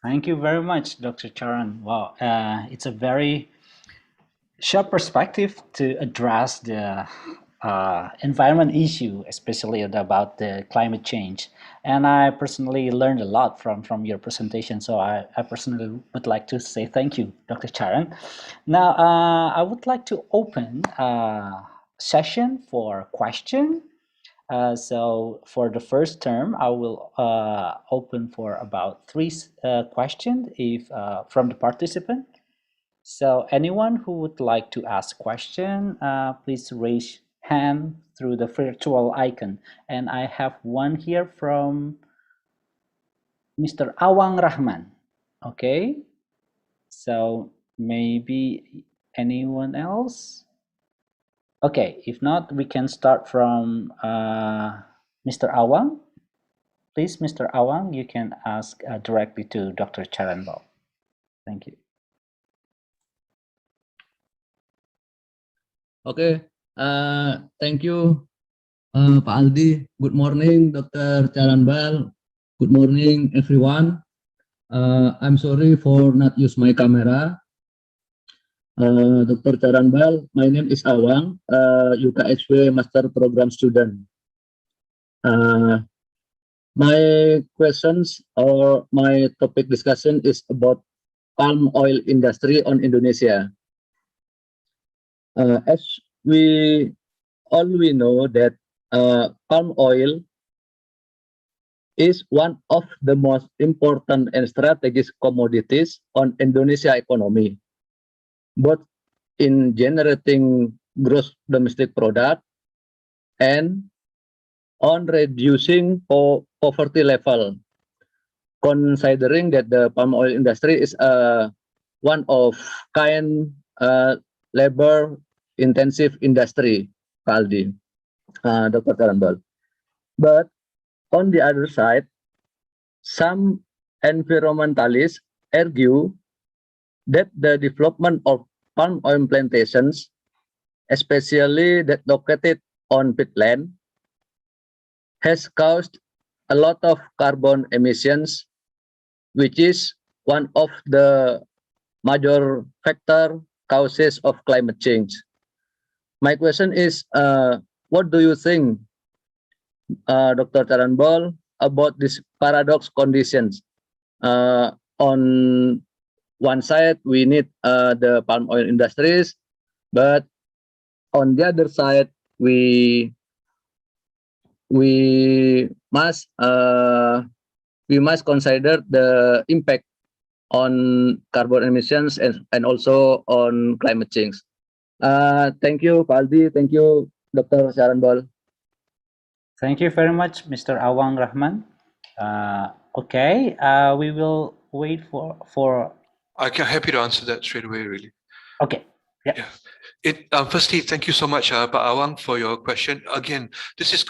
Thank you very much, Dr. Charan. Wow, it's a very sharp perspective to address the environment issue, especially about the climate change. And I personally learned a lot from your presentation. So I personally would like to say thank you, Dr. Charan. Now, I would like to open a session for question. So for the first term, I will open for about 3 questions from the participant. So anyone who would like to ask question, please raise hand through the virtual icon. And I have one here from Mr. Awang Rahman. Okay, so maybe anyone else? Okay, if not, we can start from Mr. Awang. please, Mr. Awang, you can ask directly to Dr. Charanbal. Thank you. Okay, thank you, Pak Aldi. Good morning, Dr. Charanbal. Good morning, everyone. I'm sorry for not use my camera. Dr. Charanbal, my name is Awang, UKHW Master Program student. My questions or my topic discussion is about palm oil industry on Indonesia. As we know that palm oil is one of the most important and strategic commodities on Indonesia economy, both in generating gross domestic product and on reducing poverty level, considering that the palm oil industry is one of kind labor intensive industry, Pak Aldi, Dr. Charanbal. But on the other side, some environmentalists argue that the development of palm oil plantations, especially that located on peatland, has caused a lot of carbon emissions, which is one of the major factor causes of climate change. My question is, what do you think, Dr. Charanbal, about this paradox conditions? On one side, we need the palm oil industries, but on the other side, we must consider the impact on carbon emissions and also on climate change. Thank you, Pak Aldi. Thank you, Dr. Charanbal. Thank you very much, Mr. Awang Rahman. Okay, we will wait for. I'm happy to answer that straight away, really. Okay. Yeah. Firstly, thank you so much, Pak Awang, for your question. Again, this is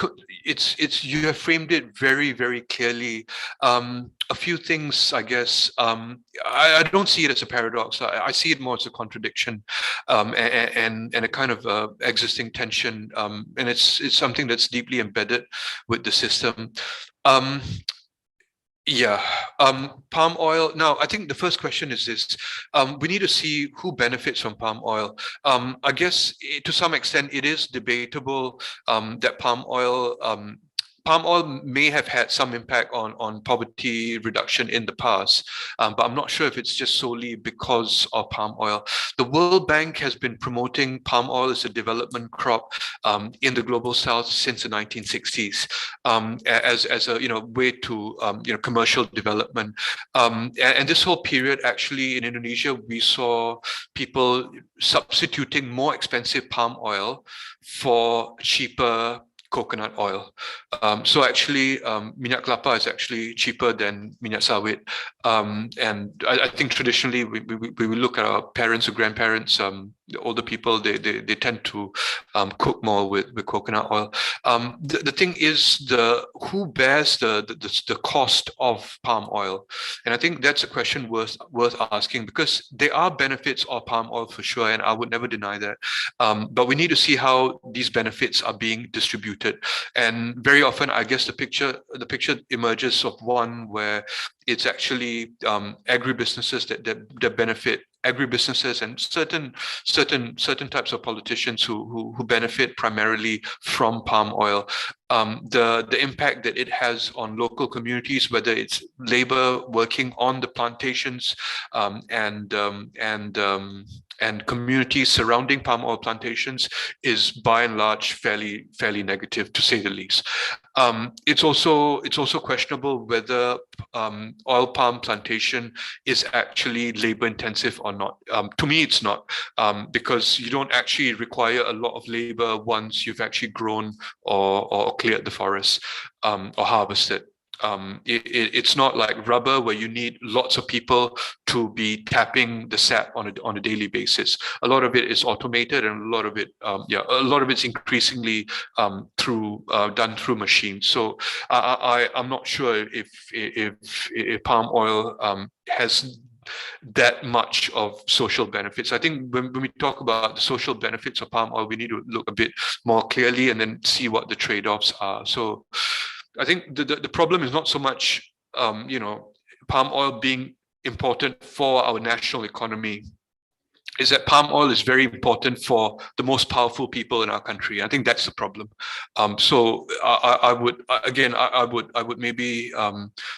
you have framed it very, very clearly. A few things, I guess. I don't see it as a paradox. I see it more as a contradiction, and a kind of existing tension. And it's something that's deeply embedded with the system. Palm oil. Now, I think the first question is this. We need to see who benefits from palm oil. I guess to some extent it is debatable that palm oil may have had some impact on poverty reduction in the past, but I'm not sure if it's just solely because of palm oil. The World Bank has been promoting palm oil as a development crop in the global south since the 1960s, as a way to commercial development. And this whole period, actually, in Indonesia, we saw people substituting more expensive palm oil for cheaper coconut oil. So actually, minyak kelapa is actually cheaper than minyak sawit. And I think traditionally, we will look at our parents or grandparents, the older people, they tend to cook more with coconut oil. The thing is, who bears the cost of palm oil? And I think that's a question worth asking, because there are benefits of palm oil for sure, and I would never deny that. But we need to see how these benefits are being distributed. And very often, I guess the picture emerges of one where it's actually agribusinesses that benefit, agribusinesses and certain types of politicians who benefit primarily from palm oil. The impact that it has on local communities, whether it's labor working on the plantations and communities surrounding palm oil plantations, is by and large fairly negative, to say the least. It's also questionable whether oil palm plantation is actually labor intensive or not. To me, it's not, because you don't actually require a lot of labor once you've actually grown or cleared the forest or harvested. it's not like rubber where you need lots of people to be tapping the sap on a daily basis. A lot of it is automated, and a lot of it, a lot of it's increasingly done through machines. So I'm not sure if palm oil has that much of social benefits. I think when we talk about the social benefits of palm oil, we need to look a bit more clearly and then see what the trade-offs are. So I think the problem is not so much, palm oil being important for our national economy, is that palm oil is very important for the most powerful people in our country. I think that's the problem. So I would maybe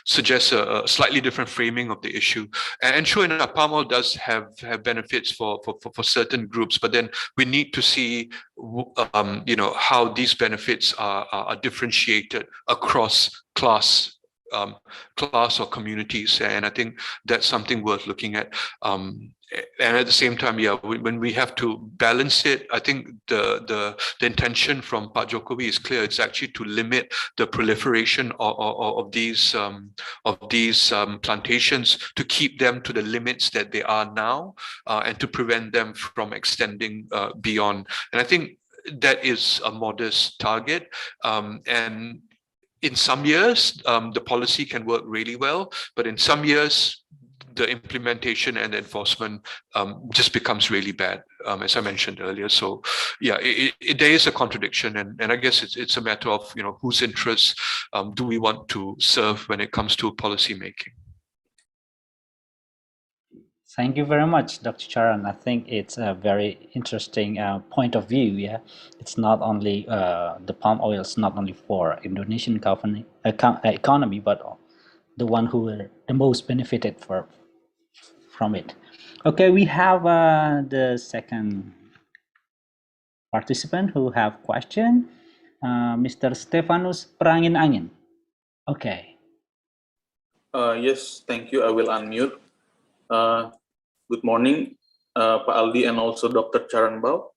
suggest a slightly different framing of the issue. And sure enough, palm oil does have benefits for certain groups, but then we need to see, how these benefits are differentiated across class or communities, and I think that's something worth looking at. And at the same time, when we have to balance it, I think the intention from Pak Jokowi is clear. It's actually to limit the proliferation of these plantations, to keep them to the limits that they are now, and to prevent them from extending beyond. And I think that is a modest target, and in some years, the policy can work really well, but in some years, the implementation and enforcement just becomes really bad, as I mentioned earlier. So, there is a contradiction, and I guess it's a matter of whose interests do we want to serve when it comes to policy making. Thank you very much, Dr. Charan. I think it's a very interesting point of view. Yeah, it's not only the palm oil is not only for Indonesian economy, but the one who are the most benefited from it. Okay, we have the second participant who have question, Mr. Stefanus Perangin Angin. Okay. Yes, thank you. I will unmute. Good morning, Pak Aldi and also Dr. Charanbal.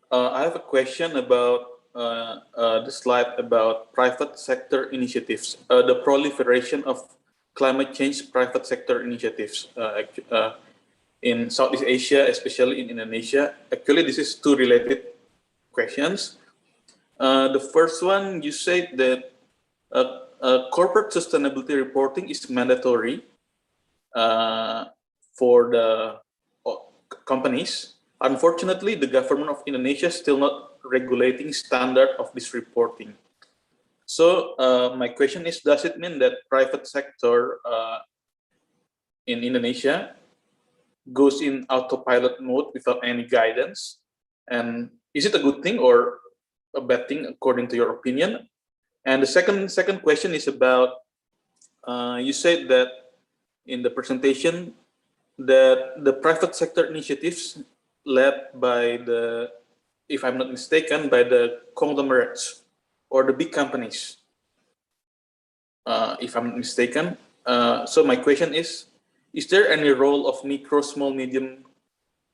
I have a question about the slide about private sector initiatives, the proliferation of climate change private sector initiatives in Southeast Asia, especially in Indonesia. Actually, this is two related questions. The first one, you said that corporate sustainability reporting is mandatory for the companies. Unfortunately, the government of Indonesia is still not regulating standard of this reporting. So my question is, does it mean that private sector in Indonesia goes in autopilot mode without any guidance? And is it a good thing or a bad thing according to your opinion? And the second question is about, you said that in the presentation that the private sector initiatives led by the, if I'm not mistaken, by the conglomerates or the big companies, if I'm not mistaken. So my question is there any role of micro, small, medium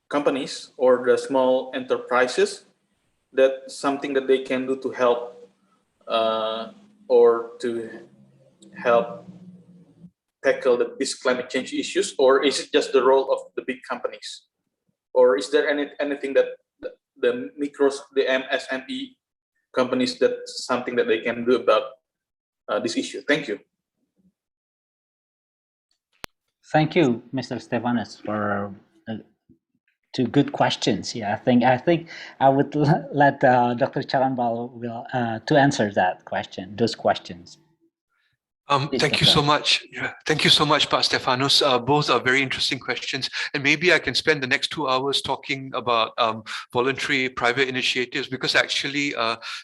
companies or the small enterprises, that something that they can do to help or to help tackle these climate change issues, or is it just the role of the big companies? Or is there anything that the micros, the MSME companies, that's something that they can do about this issue? Thank you. Thank you, Mr. Stefanus, for two good questions. Yeah, I think I would let Dr. Charanbal will to answer that question, those questions. Thank you so much. Yeah, thank you so much, Pak Stefanus. Both are very interesting questions, and maybe I can spend the next 2 hours talking about voluntary private initiatives, because actually,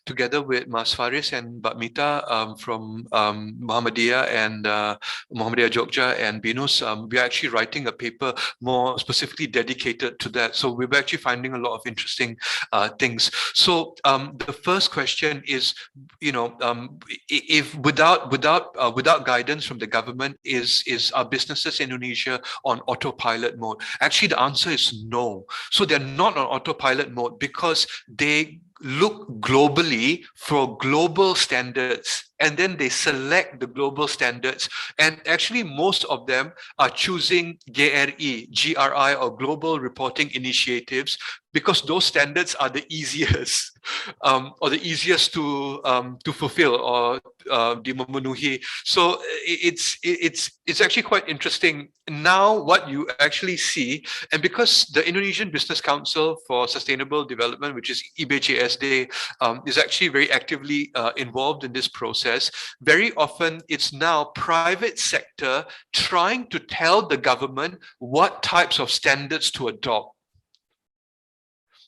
together with Mas Faris and Mbak Mita from Muhammadiyah and Muhammadiyah Jogja and BINUS, we're actually writing a paper more specifically dedicated to that. So we're actually finding a lot of interesting things. So the first question is, if without guidance from the government, is our businesses in Indonesia on autopilot mode? Actually, the answer is no. So they're not on autopilot mode because they look globally for global standards, and then they select the global standards. And actually, most of them are choosing GRI, or Global Reporting Initiatives, because those standards are the easiest, or the easiest to fulfill, or dimemenuhi. So it's actually quite interesting now what you actually see. And because the Indonesian Business Council for Sustainable Development, which is IBCSD, is actually very actively involved in this process, very often it's now private sector trying to tell the government what types of standards to adopt.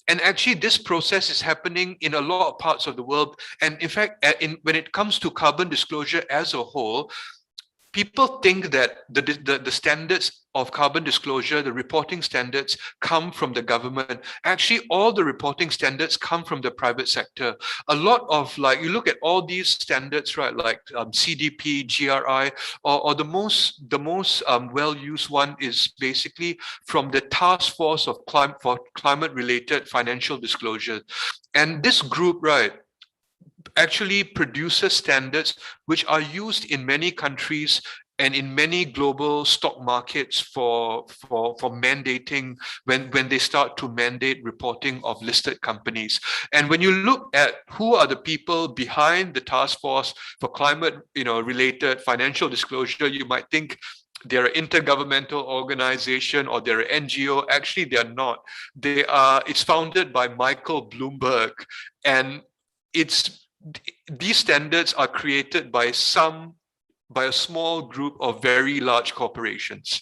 And actually, this process is happening in a lot of parts of the world. And in fact, when it comes to carbon disclosure as a whole, people think that the standards of carbon disclosure, the reporting standards, come from the government. Actually, all the reporting standards come from the private sector. A lot of, like, you look at all these standards, right, like CDP, GRI, or the most well-used one is basically from the Task Force of Climate-Related Financial Disclosure. And this group, right, actually produces standards which are used in many countries and in many global stock markets for mandating, when they start to mandate reporting of listed companies. And when you look at who are the people behind the Task Force for Climate related financial disclosure, you might think they're an intergovernmental organization or they're an NGO. Actually, they're not. It's founded by Michael Bloomberg, and these standards are created by a small group of very large corporations.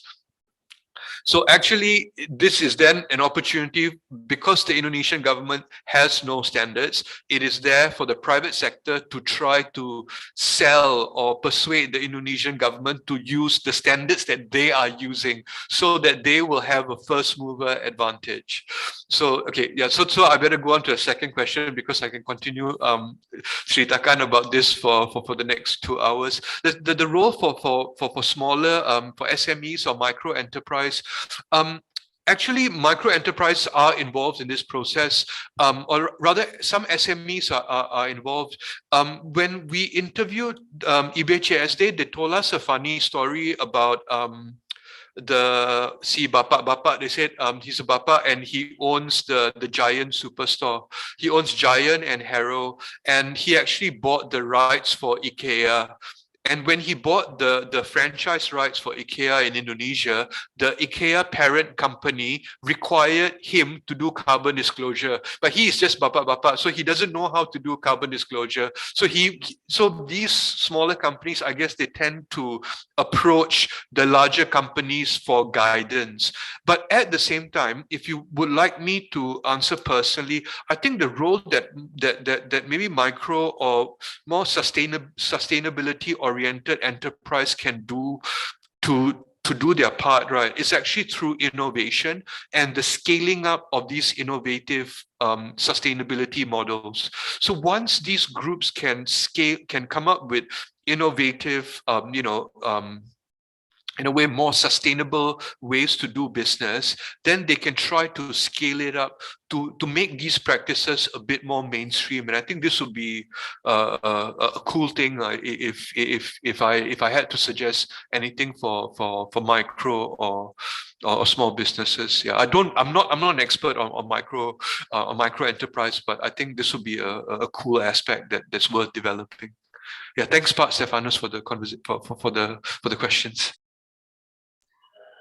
So actually, this is then an opportunity, because the Indonesian government has no standards. It is there for the private sector to try to sell or persuade the Indonesian government to use the standards that they are using, so that they will have a first mover advantage. So, okay, yeah, so I better go on to the second question, because I can continue ceritakan about this for the next 2 hours. The role for smaller, for SMEs or micro enterprise, actually, micro enterprises are involved in this process, or rather, some SMEs are involved. When we interviewed IBCSD, they told us a funny story about si bapak. They said he's a bapak and he owns the Giant superstore. He owns Giant and Harrow, and he actually bought the rights for IKEA. And when he bought the franchise rights for IKEA in Indonesia, the IKEA parent company required him to do carbon disclosure. But he is just bapak, so he doesn't know how to do carbon disclosure. So these smaller companies, I guess, they tend to approach the larger companies for guidance. But at the same time, if you would like me to answer personally, I think the role that maybe micro or more sustainability oriented enterprise can do to do their part, right, is actually through innovation and the scaling up of these innovative sustainability models. So once these groups can come up with innovative, in a way, more sustainable ways to do business, then they can try to scale it up to make these practices a bit more mainstream. And I think this would be a cool thing, if I had to suggest anything for micro or small businesses. Yeah, I'm not an expert on micro enterprise, but I think this would be a cool aspect that's worth developing. Yeah, thanks, Pak Stephanus, for the for the questions.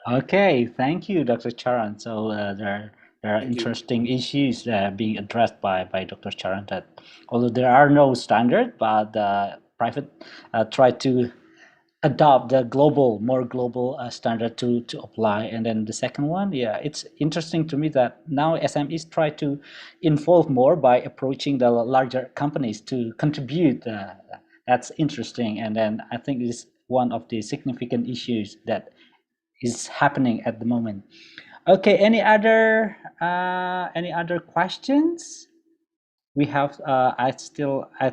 Okay, thank you, Dr. Charan. So there are interesting issues being addressed by Dr. Charan, that although there are no standard, but private try to adopt the more global standard to apply. And then the second one, yeah, it's interesting to me that now SMEs try to involve more by approaching the larger companies to contribute. That's interesting. And then I think it's one of the significant issues that is happening at the moment. Okay, any other questions? We have I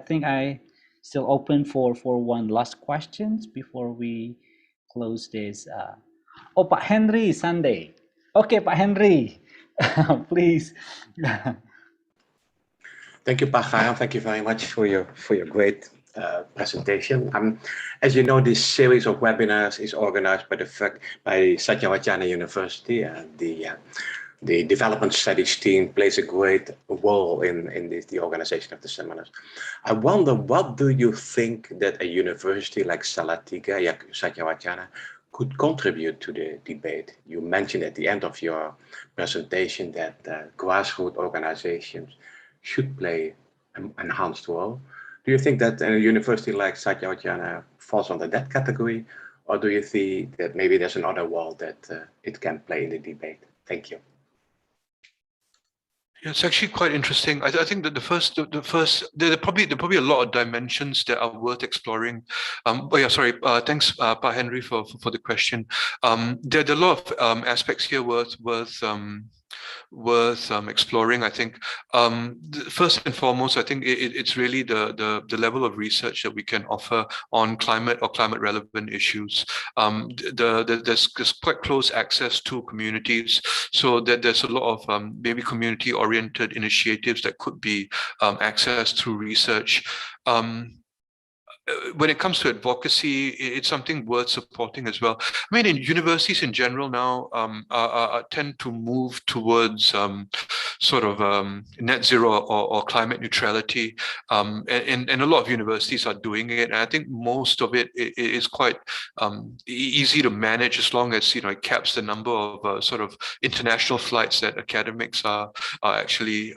think I still open for one last questions before we close this. Oh, Pak Henry Sunday. Okay, Pak Henry, please. Thank you, Pak Garam. Thank you very much for your great presentation. As you know, this series of webinars is organized by Satyawacana University, and the development studies team plays a great role in the organization of the seminars. I wonder, what do you think that a university like Salatiga, Satyawacana, could contribute to the debate? You mentioned at the end of your presentation that grassroots organizations should play an enhanced role. Do you think that a university like Satyawacana falls under that category, or do you see that maybe there's another role that it can play in the debate? Thank you. Yeah, it's actually quite interesting. I think that there are probably a lot of dimensions that are worth exploring. But yeah, sorry. Thanks, Pa Henry, for the question. There are a lot of aspects here worth exploring. I think first and foremost, I think it's really the level of research that we can offer on climate or climate relevant issues. There's quite close access to communities, so that there's a lot of maybe community oriented initiatives that could be accessed through research. When it comes to advocacy, it's something worth supporting as well. I mean, in universities in general now tend to move towards sort of net zero or climate neutrality, and a lot of universities are doing it. And I think most of it is quite easy to manage, as long as it caps the number of sort of international flights that academics are actually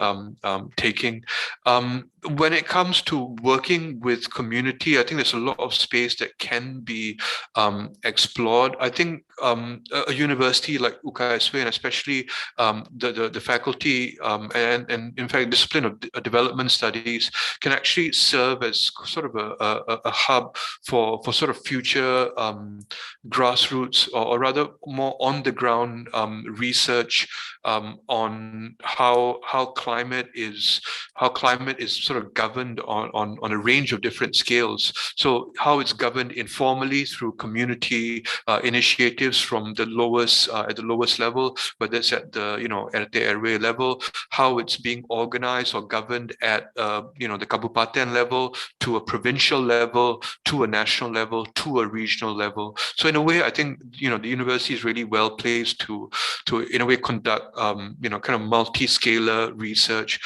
taking. When it comes to working with community, I think there's a lot of space that can be explored. I think a university like UKSW, and especially the faculty and in fact discipline of development studies, can actually serve as sort of a hub for sort of future grassroots, or rather more on the ground research on how climate is sort of governed on a range of different scales. So how it's governed informally through community initiatives from the lowest at the lowest level, whether it's at the at the area level, how it's being organized or governed at the kabupaten level, to a provincial level, to a national level, to a regional level. So in a way, I think the university is really well placed to in a way conduct kind of multi-scalar research,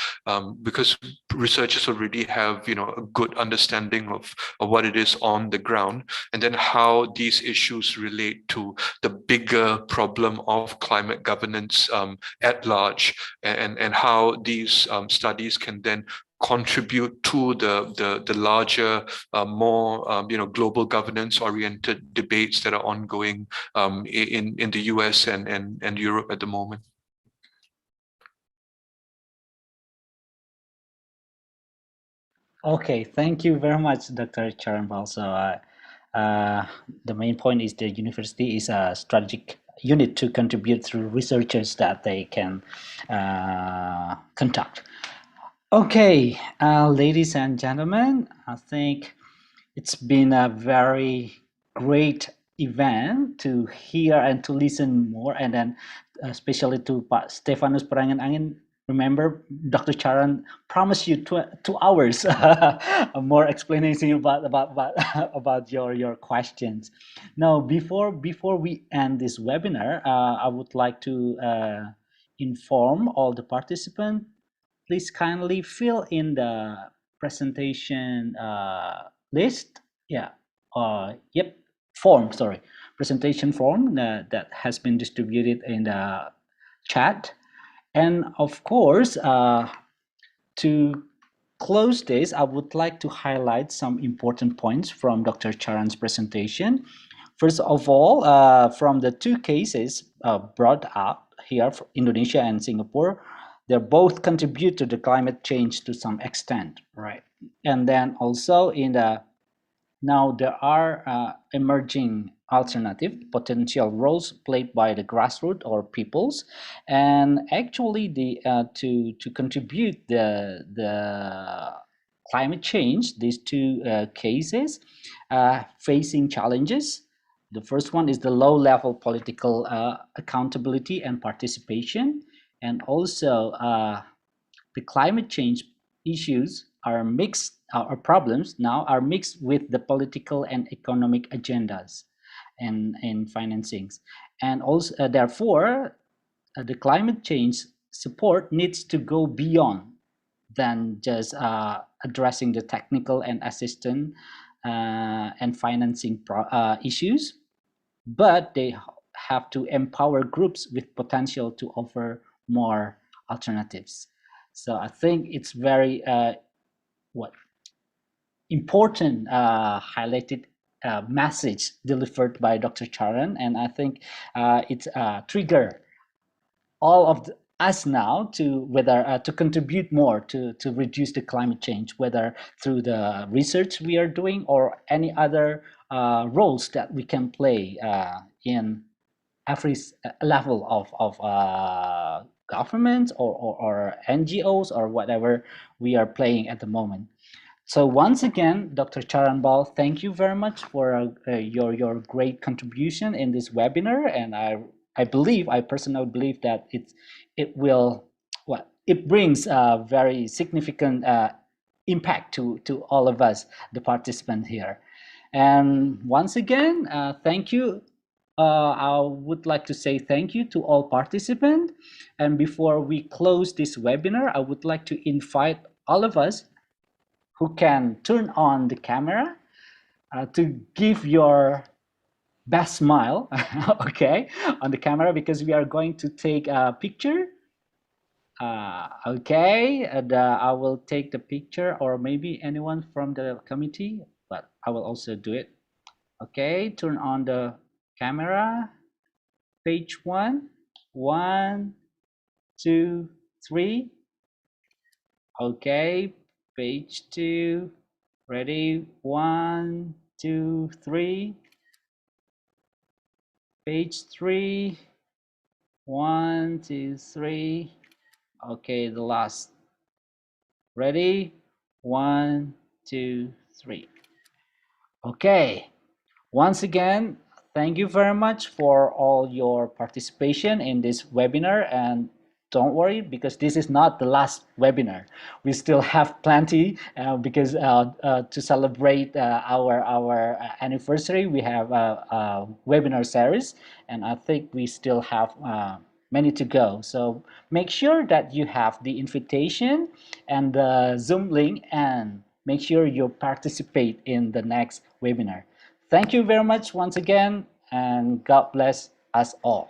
because researchers already have a good understanding of what it is on the ground, and then how these issues relate to the bigger problem of climate governance at large, and how these studies can then contribute to the larger, more global governance-oriented debates that are ongoing in the US and Europe at the moment. Okay, thank you very much, Dr. Charanbal. So the main point is the university is a strategic unit to contribute through researchers that they can conduct. Okay, ladies and gentlemen, I think it's been a very great event to hear and to listen more, and then especially to Pak Stefanus Perangan Angin. Remember, Dr. Charan promised you 2 hours more explanation about your questions. Now, before we end this webinar, I would like to inform all the participants. Please kindly fill in the presentation list. Form. Sorry, presentation form that has been distributed in the chat. And of course, to close this, I would like to highlight some important points from Dr. Charan's presentation. First of all, from the 2 cases brought up here, for Indonesia and Singapore, they both contribute to the climate change to some extent, right? And then also now there are emerging alternative potential roles played by the grassroots or peoples, and actually to contribute the climate change. These 2 cases facing challenges. The first one is the low level political accountability and participation, and also the climate change issues are mixed, our problems now are mixed with the political and economic agendas and financings. And also, therefore, the climate change support needs to go beyond than just addressing the technical and assistance and financing issues, but they have to empower groups with potential to offer more alternatives. So I think it's very important highlighted message delivered by Dr. Charan, and I think it's trigger all of us now to whether to contribute more to reduce the climate change, whether through the research we are doing or any other roles that we can play in every level of government or NGOs or whatever we are playing at the moment. So once again, Dr. Charanbal, thank you very much for your great contribution in this webinar, and I personally believe that it brings a very significant impact to all of us, the participants here. And once again, thank you. I would like to say thank you to all participants. And before we close this webinar, I would like to invite all of us who can turn on the camera to give your best smile, okay, on the camera, because we are going to take a picture. Okay, and I will take the picture, or maybe anyone from the committee, but I will also do it. Okay, turn on the camera. Page 1. 1, 2, 3. Okay, page 2. Ready? 1, 2, 3. Page 3. 1, 2, 3. Okay, the last. Ready? 1, 2, 3. Okay. Once again, thank you very much for all your participation in this webinar, and don't worry, because this is not the last webinar. We still have plenty because to celebrate our anniversary, we have a webinar series, and I think we still have many to go. So make sure that you have the invitation and the Zoom link, and make sure you participate in the next webinar. Thank you very much once again, and God bless us all.